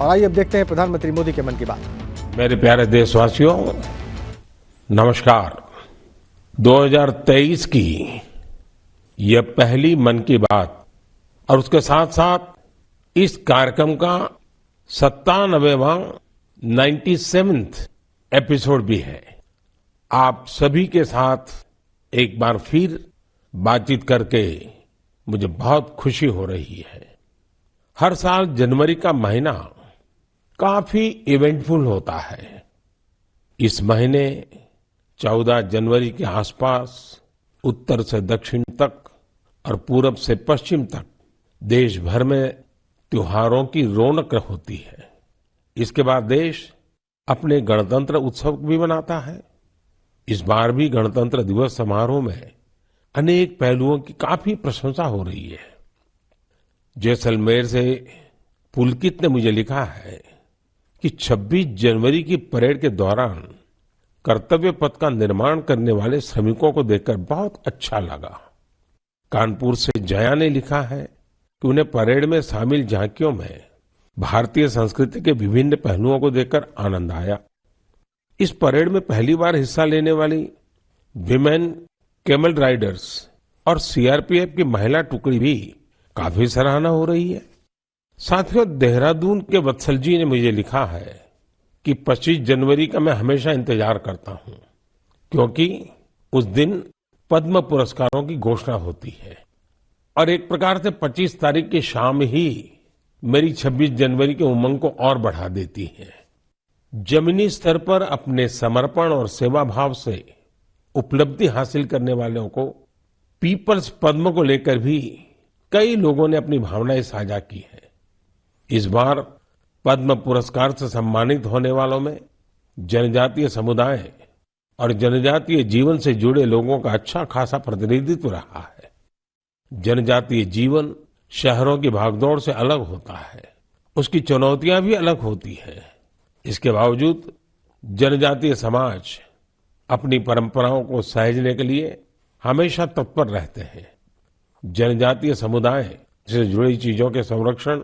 और आइए अब देखते हैं प्रधानमंत्री मोदी के मन की बात। मेरे प्यारे देशवासियों, नमस्कार। 2023 की यह पहली मन की बात और उसके साथ साथ इस कार्यक्रम का 97वां 97th एपिसोड भी है। आप सभी के साथ एक बार फिर बातचीत करके मुझे बहुत खुशी हो रही है। हर साल जनवरी का महीना काफी इवेंटफुल होता है। इस महीने 14 जनवरी के आसपास उत्तर से दक्षिण तक और पूरब से पश्चिम तक देश भर में त्योहारों की रौनक होती है। इसके बाद देश अपने गणतंत्र उत्सव भी मनाता है। इस बार भी गणतंत्र दिवस समारोह में अनेक पहलुओं की काफी प्रशंसा हो रही है। जैसलमेर से पुलकित ने मुझे लिखा है कि 26 जनवरी की परेड के दौरान कर्तव्य पथ का निर्माण करने वाले श्रमिकों को देखकर बहुत अच्छा लगा। कानपुर से जया ने लिखा है कि उन्हें परेड में शामिल झांकियों में भारतीय संस्कृति के विभिन्न पहलुओं को देखकर आनंद आया। इस परेड में पहली बार हिस्सा लेने वाली विमेन कैमल राइडर्स और सीआरपीएफ की महिला टुकड़ी भी काफी सराहना हो रही है। साथियों, देहरादून के वत्सल जी ने मुझे लिखा है कि 25 जनवरी का मैं हमेशा इंतजार करता हूं, क्योंकि उस दिन पद्म पुरस्कारों की घोषणा होती है और एक प्रकार से 25 तारीख की शाम ही मेरी 26 जनवरी के उमंग को और बढ़ा देती है। जमीनी स्तर पर अपने समर्पण और सेवा भाव से उपलब्धि हासिल करने वालों को पीपल्स पद्म को लेकर भी कई लोगों ने अपनी भावनाएं साझा की है। इस बार पद्म पुरस्कार से सम्मानित होने वालों में जनजातीय समुदाय और जनजातीय जीवन से जुड़े लोगों का अच्छा खासा प्रतिनिधित्व रहा है। जनजातीय जीवन शहरों की भागदौड़ से अलग होता है, उसकी चुनौतियां भी अलग होती हैं। इसके बावजूद जनजातीय समाज अपनी परंपराओं को सहेजने के लिए हमेशा तत्पर रहते हैं। जनजातीय समुदाय से जुड़ी चीजों के संरक्षण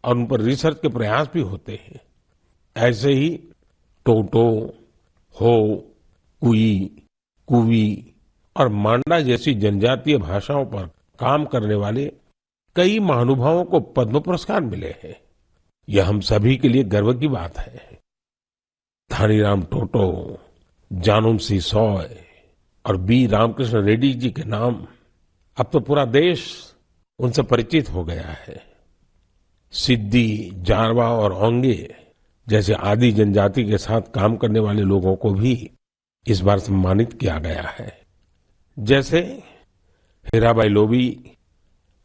और उन पर रिसर्च के प्रयास भी होते हैं। ऐसे ही टोटो, हो, कुई, कुवी और मांडा जैसी जनजातीय भाषाओं पर काम करने वाले कई महानुभावों को पद्म पुरस्कार मिले हैं। यह हम सभी के लिए गर्व की बात है। धानीराम टोटो, जानूम सी सॉय और बी रामकृष्ण रेड्डी जी के नाम अब तो पूरा देश उनसे परिचित हो गया है। सिद्दी, जारवा और ओंगे जैसे आदि जनजाति के साथ काम करने वाले लोगों को भी इस बार सम्मानित किया गया है। जैसे हीराबाई लोबी,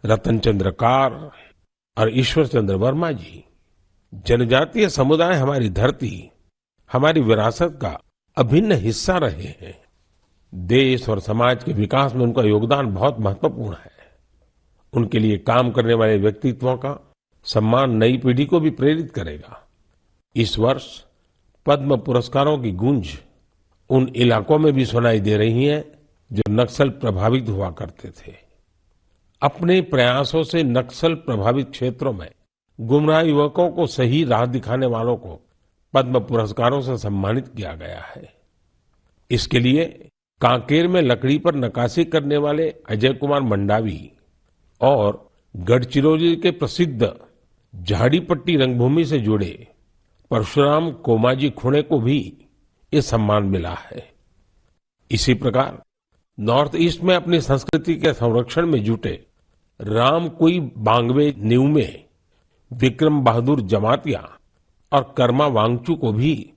रतन चंद्र कार और ईश्वर चंद्र वर्मा जी। जनजातीय समुदाय हमारी धरती, हमारी विरासत का अभिन्न हिस्सा रहे हैं। देश और समाज के विकास में उनका योगदान बहुत महत्वपूर्ण है। उनके लिए काम करने वाले व्यक्तित्वों का सम्मान नई पीढ़ी को भी प्रेरित करेगा। इस वर्ष पद्म पुरस्कारों की गूंज उन इलाकों में भी सुनाई दे रही है जो नक्सल प्रभावित हुआ करते थे। अपने प्रयासों से नक्सल प्रभावित क्षेत्रों में गुमराह युवकों को सही राह दिखाने वालों को पद्म पुरस्कारों से सम्मानित किया गया है। इसके लिए कांकेर में लकड़ी पर नक्काशी करने वाले अजय कुमार मंडावी और गढ़चिरौली के प्रसिद्ध झाड़ीपट्टी रंगभूमि से जुड़े परशुराम कोमाजी खुणे को भी ये सम्मान मिला है। इसी प्रकार नॉर्थ ईस्ट में अपनी संस्कृति के संरक्षण में जुटे राम कुई बांगवे न्यूमे, विक्रम बहादुर जमातिया और कर्मा वांगचू को भी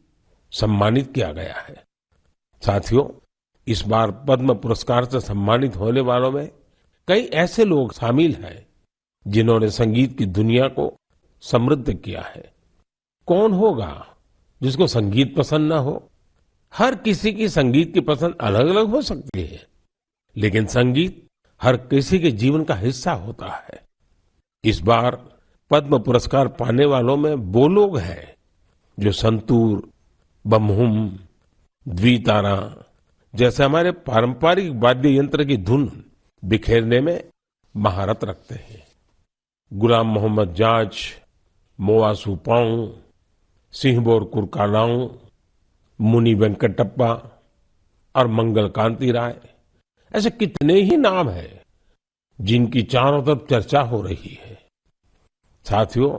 सम्मानित किया गया है। साथियों, इस बार पद्म पुरस्कार से सम्मानित होने वालों में कई ऐसे लोग शामिल हैं जिन्होंने संगीत की दुनिया को समृद्ध किया है। कौन होगा जिसको संगीत पसंद ना हो? हर किसी की संगीत की पसंद अलग अलग हो सकती है, लेकिन संगीत हर किसी के जीवन का हिस्सा होता है। इस बार पद्म पुरस्कार पाने वालों में वो लोग हैं जो संतूर, बमहुम, द्वितारा जैसे हमारे पारंपरिक वाद्य यंत्र की धुन बिखेरने में महारत रखते हैं। गुलाम मोहम्मद जाज, मोआ सुपांग, सिंहबोर कुरकालांग, मुनि वेंकटप्पा और मंगल कांति राय, ऐसे कितने ही नाम हैं जिनकी चारों तरफ चर्चा हो रही है। साथियों,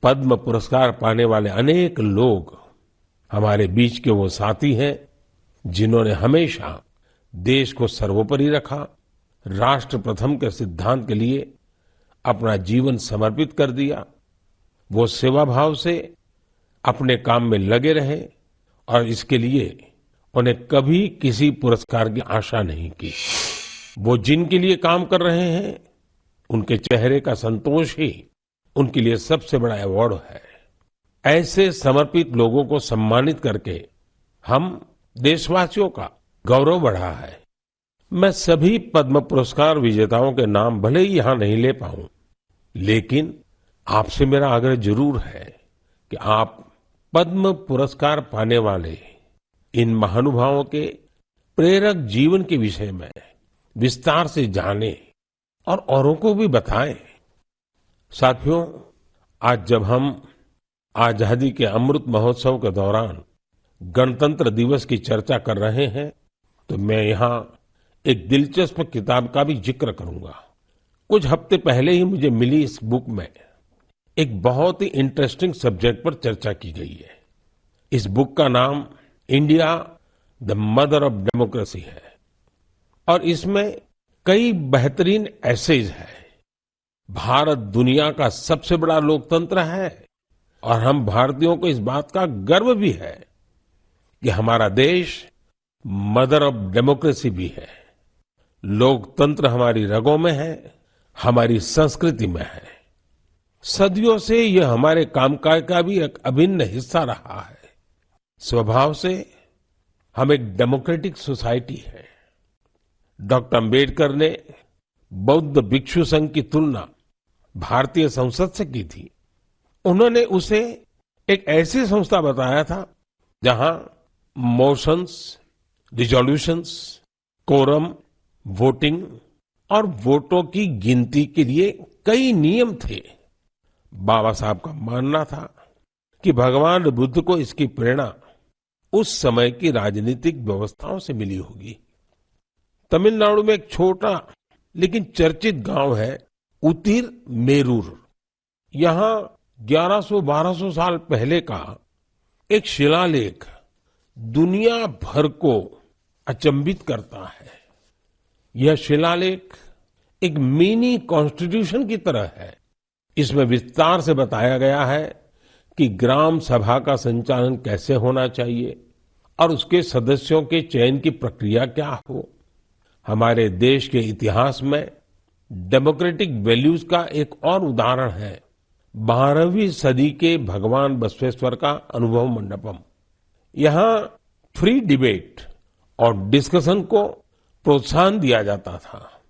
पद्म पुरस्कार पाने वाले अनेक लोग हमारे बीच के वो साथी हैं जिन्होंने हमेशा देश को सर्वोपरि रखा, राष्ट्र प्रथम के सिद्धांत के लिए अपना जीवन समर्पित कर दिया। वो सेवा भाव से अपने काम में लगे रहे और इसके लिए उन्हें कभी किसी पुरस्कार की आशा नहीं की। वो जिनके लिए काम कर रहे हैं, उनके चेहरे का संतोष ही उनके लिए सबसे बड़ा अवार्ड है। ऐसे समर्पित लोगों को सम्मानित करके हम देशवासियों का गौरव बढ़ा है। मैं सभी पद्म पुरस्कार विजेताओं के नाम भले ही यहां नहीं ले पाऊं, लेकिन आपसे मेरा आग्रह जरूर है कि आप पद्म पुरस्कार पाने वाले इन महानुभावों के प्रेरक जीवन के विषय में विस्तार से जानें और औरों को भी बताएं। साथियों, आज जब हम आजादी के अमृत महोत्सव के दौरान गणतंत्र दिवस की चर्चा कर रहे हैं, तो मैं यहाँ एक दिलचस्प किताब का भी जिक्र करूंगा। कुछ हफ्ते पहले ही मुझे मिली इस बुक में एक बहुत ही इंटरेस्टिंग सब्जेक्ट पर चर्चा की गई है। इस बुक का नाम India the mother of democracy है और इसमें कई बेहतरीन एसेज है। भारत दुनिया का सबसे बड़ा लोकतंत्र है और हम भारतीयों को इस बात का गर्व भी है कि हमारा देश मदर ऑफ डेमोक्रेसी भी है। लोकतंत्र हमारी रगों में है, हमारी संस्कृति में है। सदियों से यह हमारे कामकाज का भी एक अभिन्न हिस्सा रहा है। स्वभाव से हम एक डेमोक्रेटिक सोसाइटी है। डॉक्टर अंबेडकर ने बौद्ध भिक्षु संघ की तुलना भारतीय संसद से की थी। उन्होंने उसे एक ऐसी संस्था बताया था जहां मोशंस, रिजोल्यूशंस, कोरम, वोटिंग और वोटों की गिनती के लिए कई नियम थे। बाबा साहब का मानना था कि भगवान बुद्ध को इसकी प्रेरणा उस समय की राजनीतिक व्यवस्थाओं से मिली होगी। तमिलनाडु में एक छोटा लेकिन चर्चित गांव है उतिर मेरूर। यहाँ 1100-1200 साल पहले का एक शिलालेख दुनिया भर को अचंभित करता है। यह शिलालेख एक मिनी कॉन्स्टिट्यूशन की तरह है। इसमें विस्तार से बताया गया है कि ग्राम सभा का संचालन कैसे होना चाहिए और उसके सदस्यों के चयन की प्रक्रिया क्या हो। हमारे देश के इतिहास में डेमोक्रेटिक वैल्यूज का एक और उदाहरण है 12वीं सदी के भगवान बसवेश्वर का अनुभव मंडपम। यहाँ फ्री डिबेट और डिस्कशन को प्रोत्साहन दिया जाता था।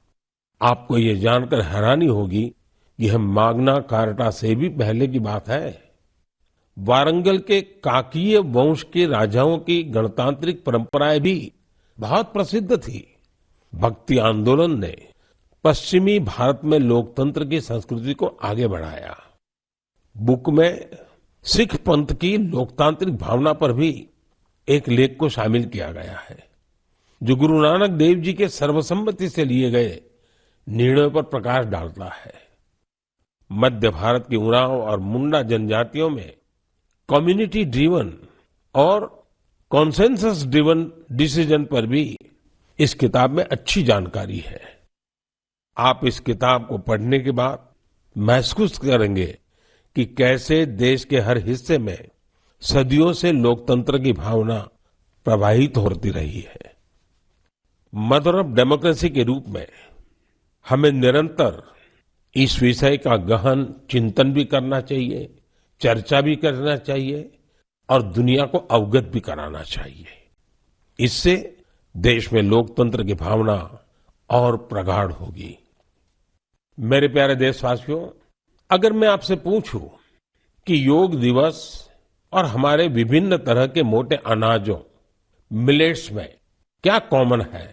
आपको ये जानकर हैरानी होगी कि यह माग्ना कार्टा से भी पहले की बात है। वारंगल के काकीय वंश के राजाओं की गणतांत्रिक परंपराएं भी बहुत प्रसिद्ध थी। भक्ति आंदोलन ने पश्चिमी भारत में लोकतंत्र की संस्कृति को आगे बढ़ाया। बुक में सिख पंथ की लोकतांत्रिक भावना पर भी एक लेख को शामिल किया गया है, जो गुरु नानक देव जी के सर्वसम्मति से लिए गए निर्णयों पर प्रकाश डालता है। मध्य भारत की उरांव और मुंडा जनजातियों में कम्युनिटी ड्रिवन और कॉन्सेंसस ड्रिवन डिसीजन पर भी इस किताब में अच्छी जानकारी है। आप इस किताब को पढ़ने के बाद महसूस करेंगे कि कैसे देश के हर हिस्से में सदियों से लोकतंत्र की भावना प्रवाहित होती रही है। मदर ऑफ डेमोक्रेसी के रूप में हमें निरंतर इस विषय का गहन चिंतन भी करना चाहिए, चर्चा भी करना चाहिए और दुनिया को अवगत भी कराना चाहिए। इससे देश में लोकतंत्र की भावना और प्रगाढ़ होगी। मेरे प्यारे देशवासियों, अगर मैं आपसे पूछूं कि योग दिवस और हमारे विभिन्न तरह के मोटे अनाजों मिलेट्स में क्या कॉमन है,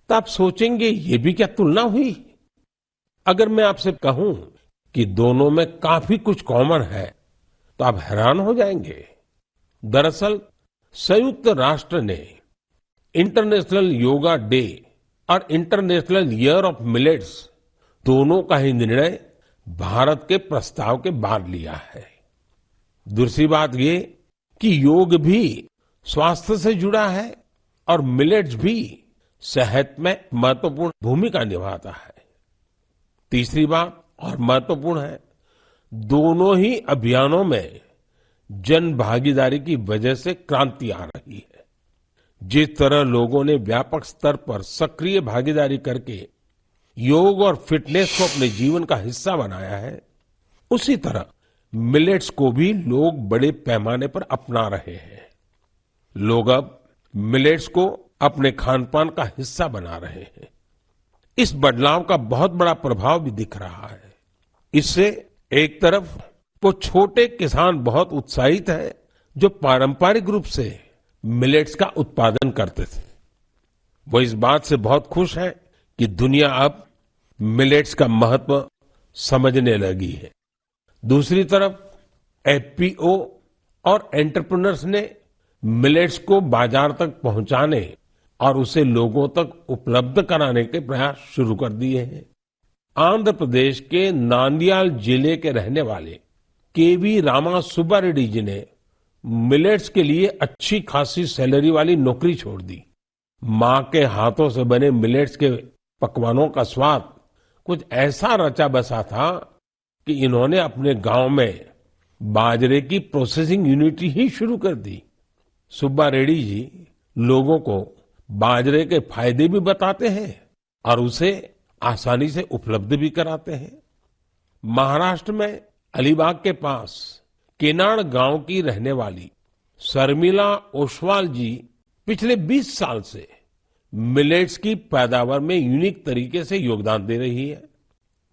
तो आप सोचेंगे ये भी क्या तुलना हुई। अगर मैं आपसे कहूं कि दोनों में काफी कुछ कॉमन है तो आप हैरान हो जाएंगे। दरअसल संयुक्त राष्ट्र ने इंटरनेशनल योगा डे और इंटरनेशनल ईयर ऑफ मिलेट्स दोनों का ही निर्णय भारत के प्रस्ताव के बाद लिया है। दूसरी बात ये कि योग भी स्वास्थ्य से जुड़ा है और मिलेट्स भी सेहत में महत्वपूर्ण भूमिका निभाता है। तीसरी बात और महत्वपूर्ण है, दोनों ही अभियानों में जन भागीदारी की वजह से क्रांति आ रही है। जिस तरह लोगों ने व्यापक स्तर पर सक्रिय भागीदारी करके योग और फिटनेस को अपने जीवन का हिस्सा बनाया है, उसी तरह मिलेट्स को भी लोग बड़े पैमाने पर अपना रहे हैं। लोग अब मिलेट्स को अपने खान पान का हिस्सा बना रहे हैं। इस बदलाव का बहुत बड़ा प्रभाव भी दिख रहा है। इससे एक तरफ वो छोटे किसान बहुत उत्साहित हैं जो पारंपरिक रूप से मिलेट्स का उत्पादन करते थे। वो इस बात से बहुत खुश हैं कि दुनिया अब मिलेट्स का महत्व समझने लगी है। दूसरी तरफ एफपीओ और एंटरप्रेन्योर्स ने मिलेट्स को बाजार तक पहुंचाने और उसे लोगों तक उपलब्ध कराने के प्रयास शुरू कर दिए हैं। आंध्र प्रदेश के नांदयाल जिले के रहने वाले केवी रामा सुब्बा रेड्डी जी ने मिलेट्स के लिए अच्छी खासी सैलरी वाली नौकरी छोड़ दी। माँ के हाथों से बने मिलेट्स के पकवानों का स्वाद कुछ ऐसा रचा बसा था कि इन्होंने अपने गांव में बाजरे की प्रोसेसिंग यूनिट ही शुरू कर दी। सुब्बा रेड्डी जी लोगों को बाजरे के फायदे भी बताते हैं और उसे आसानी से उपलब्ध भी कराते हैं। महाराष्ट्र में अलीबाग के पास केनाड गांव की रहने वाली शर्मिला ओसवाल जी पिछले 20 साल से मिलेट्स की पैदावार में यूनिक तरीके से योगदान दे रही है।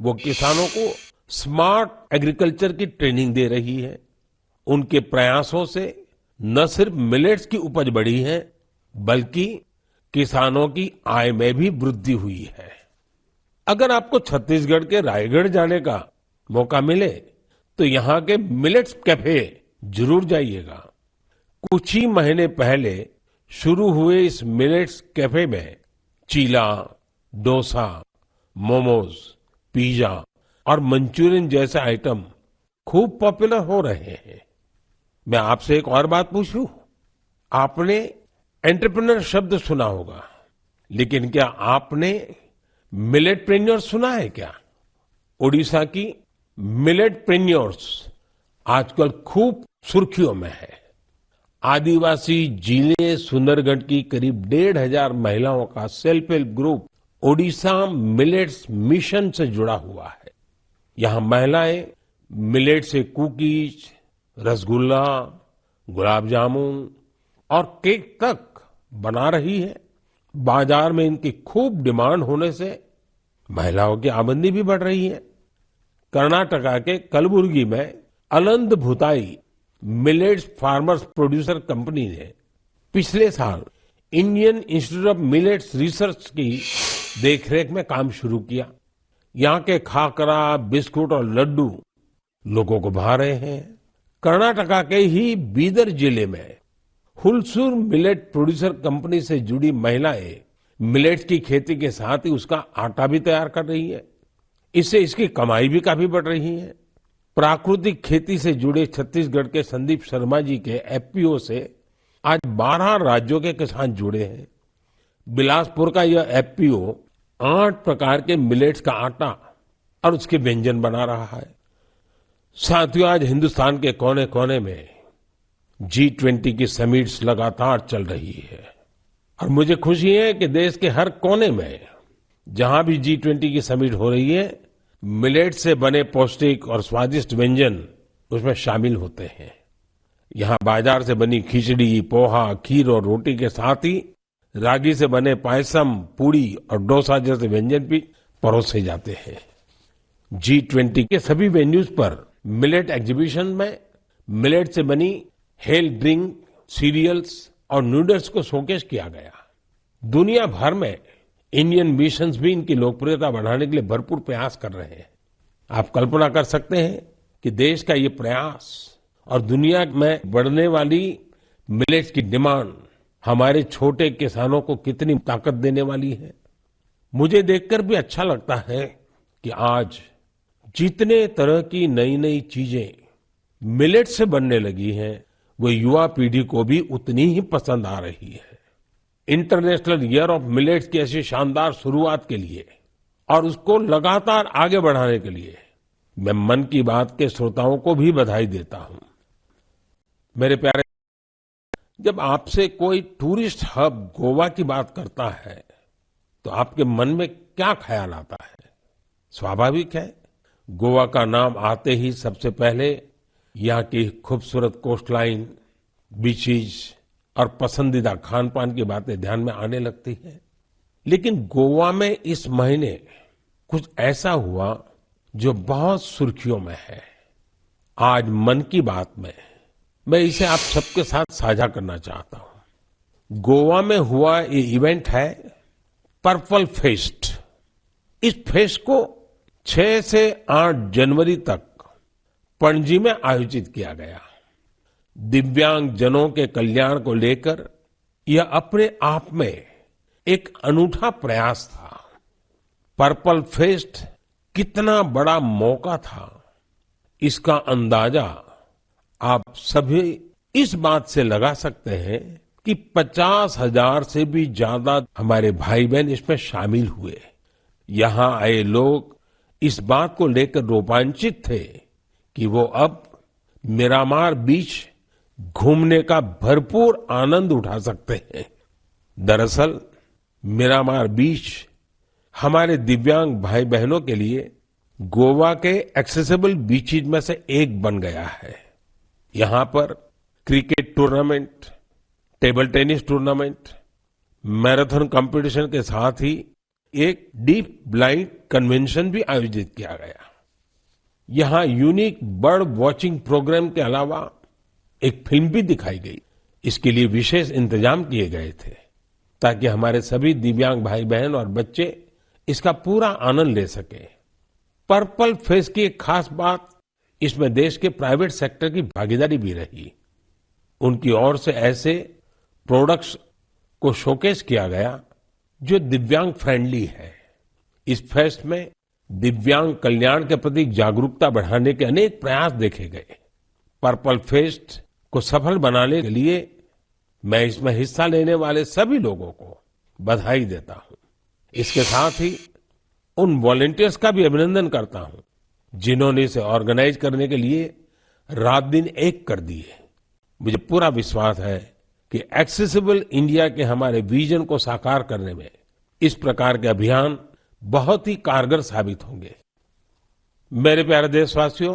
वो किसानों को स्मार्ट एग्रीकल्चर की ट्रेनिंग दे रही है। उनके प्रयासों से न सिर्फ मिलेट्स की उपज बढ़ी है, बल्कि किसानों की आय में भी वृद्धि हुई है। अगर आपको छत्तीसगढ़ के रायगढ़ जाने का मौका मिले तो यहाँ के मिलेट्स कैफे जरूर जाइएगा। कुछ ही महीने पहले शुरू हुए इस मिलेट्स कैफे में चीला, डोसा, मोमोज, पिज्जा और मंचूरियन जैसे आइटम खूब पॉपुलर हो रहे हैं। मैं आपसे एक और बात पूछूं, आपने एंटरप्रेन्योर शब्द सुना होगा, लेकिन क्या आपने मिलेटप्रेन्योर सुना है क्या? ओडिशा की मिलेटप्रेन्योर्स आजकल खूब सुर्खियों में है। आदिवासी जिले सुंदरगढ़ की करीब 1,500 महिलाओं का self help group Odisha millets mission से जुड़ा हुआ है। यहाँ महिलाएं मिलेट से कुकीज, रसगुल्ला, गुलाब जामुन और केक तक बना रही है। बाजार में इनकी खूब डिमांड होने से महिलाओं की आमदनी भी बढ़ रही है। कर्नाटका के कलबुर्गी में Aland Bhutai millets farmers producer company ने पिछले साल Indian institute of millets research की देखरेख में काम शुरू किया। यहाँ के खाकरा, बिस्कुट और लड्डू लोगों को भा रहे हैं। कर्नाटका के ही बीदर जिले में हुलसूर मिलेट प्रोड्यूसर कंपनी से जुड़ी महिलाएं मिलेट्स की खेती के साथ ही उसका आटा भी तैयार कर रही है। इससे इसकी कमाई भी काफी बढ़ रही है। प्राकृतिक खेती से जुड़े छत्तीसगढ़ के संदीप शर्मा जी के एफपीओ से आज 12 राज्यों के किसान जुड़े हैं। बिलासपुर का यह एफपीओ 8 प्रकार के मिलेट्स का आटा और उसके व्यंजन बना रहा है। साथियों, आज हिंदुस्तान के कोने कोने में G20 की समिट्स लगातार चल रही है और मुझे खुशी है कि देश के हर कोने में जहां भी G20 की समिट हो रही है, मिलेट से बने पौष्टिक और स्वादिष्ट व्यंजन उसमें शामिल होते हैं। यहाँ बाजार से बनी खिचड़ी, पोहा, खीर और रोटी के साथ ही रागी से बने पायसम, पूड़ी और डोसा जैसे व्यंजन भी परोसे जाते हैं। G20 के सभी वेन्यूज पर मिलेट एग्जीबिशन में मिलेट से बनी हेल्थ ड्रिंक, सीरियल्स और नूडल्स को शोकेस किया गया। दुनिया भर में इंडियन मिशंस भी इनकी लोकप्रियता बढ़ाने के लिए भरपूर प्रयास कर रहे हैं। आप कल्पना कर सकते हैं कि देश का ये प्रयास और दुनिया में बढ़ने वाली मिलेट्स की डिमांड हमारे छोटे किसानों को कितनी ताकत देने वाली है। मुझे देखकर भी अच्छा लगता है कि आज जितने तरह की नई नई चीजें मिलेट से बनने लगी हैं, वो युवा पीढ़ी को भी उतनी ही पसंद आ रही है। इंटरनेशनल ईयर ऑफ मिलेट्स की ऐसी शानदार शुरुआत के लिए और उसको लगातार आगे बढ़ाने के लिए मैं मन की बात के श्रोताओं को भी बधाई देता हूं। मेरे प्यारे, जब आपसे कोई टूरिस्ट हब गोवा की बात करता है तो आपके मन में क्या ख्याल आता है? स्वाभाविक है, गोवा का नाम आते ही सबसे पहले यहाँ की खूबसूरत कोस्टलाइन, बीचेस और पसंदीदा खान पान की बातें ध्यान में आने लगती हैं। लेकिन गोवा में इस महीने कुछ ऐसा हुआ जो बहुत सुर्खियों में है। आज मन की बात में मैं इसे आप सबके साथ साझा करना चाहता हूं। गोवा में हुआ ये इवेंट है पर्पल फेस्ट। इस फेस्ट को 6 से 8 जनवरी तक पणजी में आयोजित किया गया। दिव्यांग जनों के कल्याण को लेकर यह अपने आप में एक अनूठा प्रयास था। पर्पल फेस्ट कितना बड़ा मौका था, इसका अंदाजा आप सभी इस बात से लगा सकते हैं कि 50,000 से भी ज्यादा हमारे भाई बहन इसमें शामिल हुए। यहां आए लोग इस बात को लेकर रोमांचित थे कि वो अब मिरामार बीच घूमने का भरपूर आनंद उठा सकते हैं। दरअसल मिरामार बीच हमारे दिव्यांग भाई बहनों के लिए गोवा के एक्सेसिबल बीचेज में से एक बन गया है। यहां पर cricket tournament, table tennis tournament, marathon competition के साथ ही एक डीप ब्लाइंड कन्वेंशन भी आयोजित किया गया। यहां यूनिक बर्ड वॉचिंग प्रोग्राम के अलावा एक फिल्म भी दिखाई गई। इसके लिए विशेष इंतजाम किए गए थे ताकि हमारे सभी दिव्यांग भाई बहन और बच्चे इसका पूरा आनंद ले सके। पर्पल फेस्ट की एक खास बात इसमें देश के प्राइवेट सेक्टर की भागीदारी भी रही। उनकी ओर से ऐसे प्रोडक्ट्स को शोकेस किया गया जो दिव्यांग फ्रेंडली है। इस फेस्ट में दिव्यांग कल्याण के प्रति जागरूकता बढ़ाने के अनेक प्रयास देखे गए। पर्पल फेस्ट को सफल बनाने के लिए मैं इसमें हिस्सा लेने वाले सभी लोगों को बधाई देता हूं। इसके साथ ही उन वॉलंटियर्स का भी अभिनंदन करता हूं जिन्होंने इसे ऑर्गेनाइज करने के लिए रात दिन एक कर दिए। मुझे पूरा विश्वास है कि एक्सेसिबल इंडिया के हमारे विजन को साकार करने में इस प्रकार के अभियान बहुत ही कारगर साबित होंगे। मेरे प्यारे देशवासियों,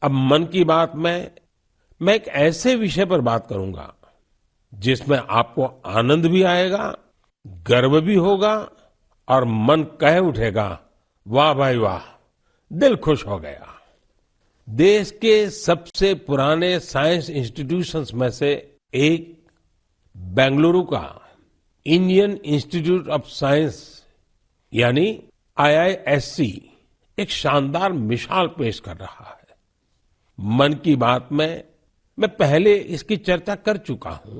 अब मन की बात में मैं एक ऐसे विषय पर बात करूंगा जिसमें आपको आनंद भी आएगा, गर्व भी होगा और मन कह उठेगा, वाह भाई वाह, दिल खुश हो गया। देश के सबसे पुराने साइंस इंस्टीट्यूशंस में से एक बेंगलुरु का इंडियन इंस्टीट्यूट ऑफ साइंस यानी IISc एक शानदार मिसाल पेश कर रहा है। मन की बात में मैं पहले इसकी चर्चा कर चुका हूं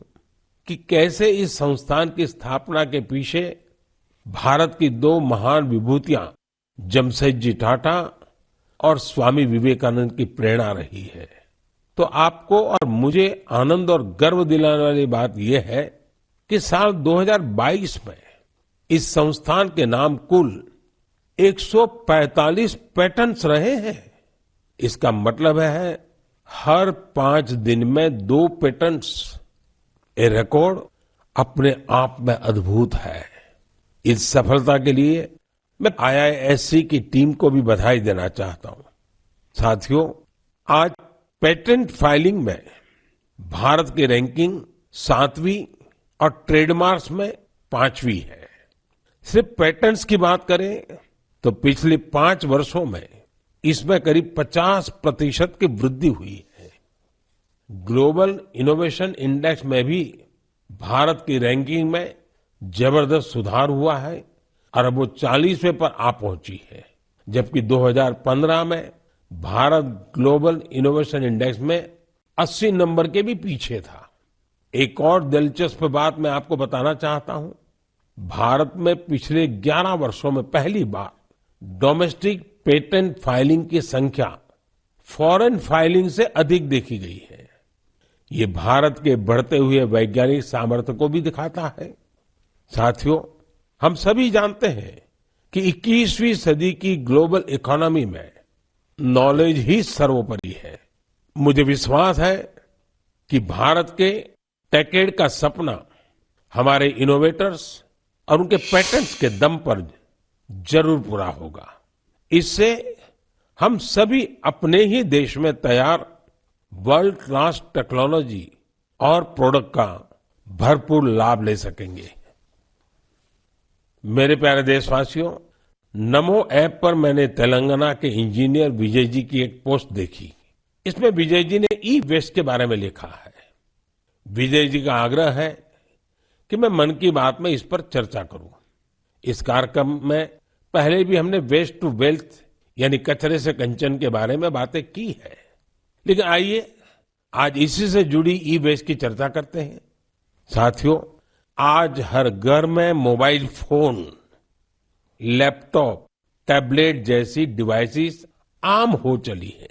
कि कैसे इस संस्थान की स्थापना के पीछे भारत की 2 महान विभूतियां जमशेदजी टाटा और स्वामी विवेकानंद की प्रेरणा रही है। तो आपको और मुझे आनंद और गर्व दिलाने वाली बात यह है कि साल 2022 में इस संस्थान के नाम कुल 145 पेटेंट्स रहे हैं। इसका मतलब है हर 5 दिन में 2 पेटेंट्स। ये रिकॉर्ड अपने आप में अद्भुत है। इस सफलता के लिए मैं IISc की टीम को भी बधाई देना चाहता हूं। साथियों, आज पेटेंट फाइलिंग में भारत की रैंकिंग 7वीं और ट्रेडमार्क्स में 5वीं है। सिर्फ पेटेंट्स की बात करें तो पिछले 5 वर्षों में इसमें करीब 50% की वृद्धि हुई है। ग्लोबल इनोवेशन इंडेक्स में भी भारत की रैंकिंग में जबरदस्त सुधार हुआ है और अब वो 40वें पर आ पहुंची है। जबकि 2015 में भारत ग्लोबल इनोवेशन इंडेक्स में 80 नंबर के भी पीछे था। एक और दिलचस्प बात मैं आपको बताना चाहता हूं। भारत में पिछले 11 वर्षों में पहली बार डोमेस्टिक पेटेंट फाइलिंग की संख्या फॉरेन फाइलिंग से अधिक देखी गई है। ये भारत के बढ़ते हुए वैज्ञानिक सामर्थ्य को भी दिखाता है। साथियों, हम सभी जानते हैं कि 21वीं सदी की ग्लोबल इकोनॉमी में नॉलेज ही सर्वोपरि है। मुझे विश्वास है कि भारत के टेकेड का सपना हमारे इनोवेटर्स और उनके पेटेंट्स के दम पर जरूर पूरा होगा। इससे हम सभी अपने ही देश में तैयार वर्ल्ड क्लास टेक्नोलॉजी और प्रोडक्ट का भरपूर लाभ ले सकेंगे। मेरे प्यारे देशवासियों, नमो ऐप पर मैंने तेलंगाना के इंजीनियर विजय जी की एक पोस्ट देखी। इसमें विजय जी ने ई वेस्ट के बारे में लिखा है। विजय जी का आग्रह है कि मैं मन की बात में इस पर चर्चा करूं। इस कार्यक्रम में पहले भी हमने वेस्ट टू वेल्थ यानी कचरे से कंचन के बारे में बातें की है, लेकिन आइए आज इसी से जुड़ी ई वेस्ट की चर्चा करते हैं। साथियों, आज हर घर में मोबाइल फोन, लैपटॉप, टैबलेट जैसी डिवाइसेस आम हो चली है।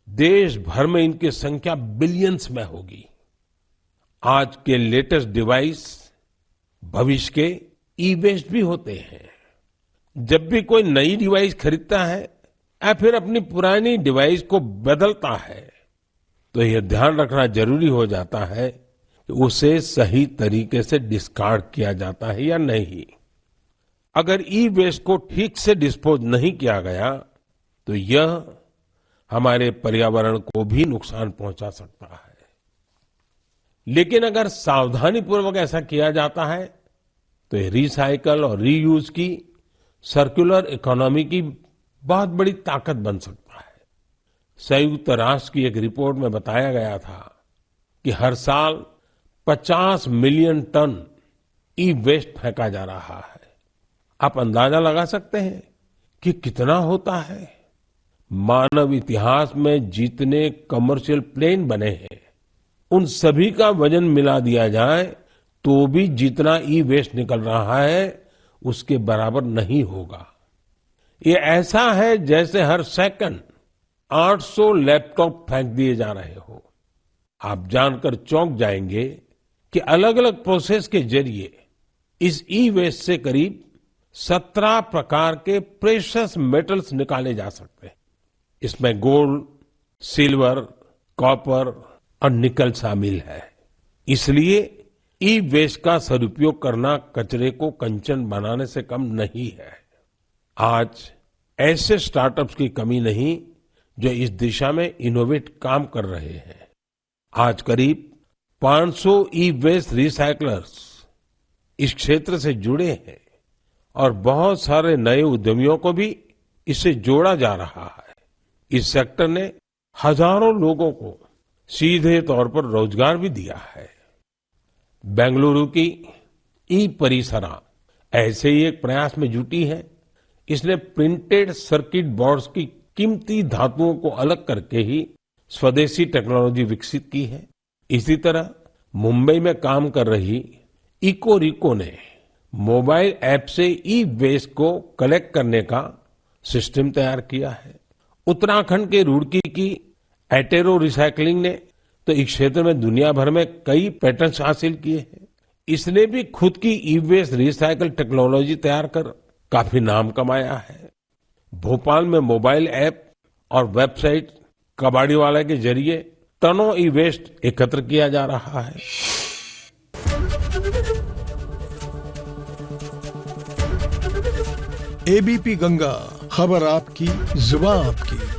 देश भर में इनकी संख्या बिलियंस में होगी। आज के लेटेस्ट डिवाइस भविष्य के ई वेस्ट भी होते हैं। जब भी कोई नई डिवाइस खरीदता है या फिर अपनी पुरानी डिवाइस को बदलता है, तो यह ध्यान रखना जरूरी हो जाता है कि उसे सही तरीके से डिस्कार्ड किया जाता है या नहीं। अगर ई वेस्ट को ठीक से डिस्पोज नहीं किया गया तो यह हमारे पर्यावरण को भी नुकसान पहुंचा सकता है। लेकिन अगर सावधानी पूर्वक ऐसा किया जाता है तो ये रिसाइकल और रीयूज की सर्कुलर इकोनॉमी की बहुत बड़ी ताकत बन सकता है। संयुक्त राष्ट्र की एक रिपोर्ट में बताया गया था कि हर साल 50 मिलियन टन ई वेस्ट फेंका जा रहा है। आप अंदाजा लगा सकते हैं कि कितना होता है। मानव इतिहास में जितने कमर्शियल प्लेन बने हैं, उन सभी का वजन मिला दिया जाए तो भी जितना ई वेस्ट निकल रहा है उसके बराबर नहीं होगा। ये ऐसा है जैसे हर सेकंड 800 लैपटॉप फेंक दिए जा रहे हो। आप जानकर चौंक जाएंगे कि अलग अलग प्रोसेस के जरिए इस ई वेस्ट से करीब 17 प्रकार के प्रेशियस मेटल्स निकाले जा सकते हैं। इसमें गोल्ड, सिल्वर, कॉपर और निकल शामिल है। इसलिए ई वेस्ट का सदुपयोग करना कचरे को कंचन बनाने से कम नहीं है। आज ऐसे स्टार्टअप्स की कमी नहीं जो इस दिशा में इनोवेट काम कर रहे हैं। आज करीब 500 ई वेस्ट रिसाइकलर्स इस क्षेत्र से जुड़े हैं और बहुत सारे नए उद्यमियों को भी इससे जोड़ा जा रहा है। इस सेक्टर ने हजारों लोगों को सीधे तौर पर रोजगार भी दिया है। बेंगलुरु की ई परिसरा ऐसे ही एक प्रयास में जुटी है। इसने प्रिंटेड सर्किट बोर्ड्स की कीमती धातुओं को अलग करके ही स्वदेशी टेक्नोलॉजी विकसित की है। इसी तरह मुंबई में काम कर रही इकोरिको ने मोबाइल ऐप से ई वेस्ट को कलेक्ट करने का सिस्टम तैयार किया है। उत्तराखंड के रुड़की की एटेरो रिसाइकलिंग ने तो इस क्षेत्र में दुनिया भर में कई पेटेंट्स हासिल किए हैं। इसने भी खुद की ई वेस्ट रिसाइकल टेक्नोलॉजी तैयार कर काफी नाम कमाया है। भोपाल में मोबाइल ऐप और वेबसाइट कबाड़ीवाला के जरिए टनों ई वेस्ट एकत्र किया जा रहा है। एबीपी गंगा, खबर आपकी, जुबान आपकी।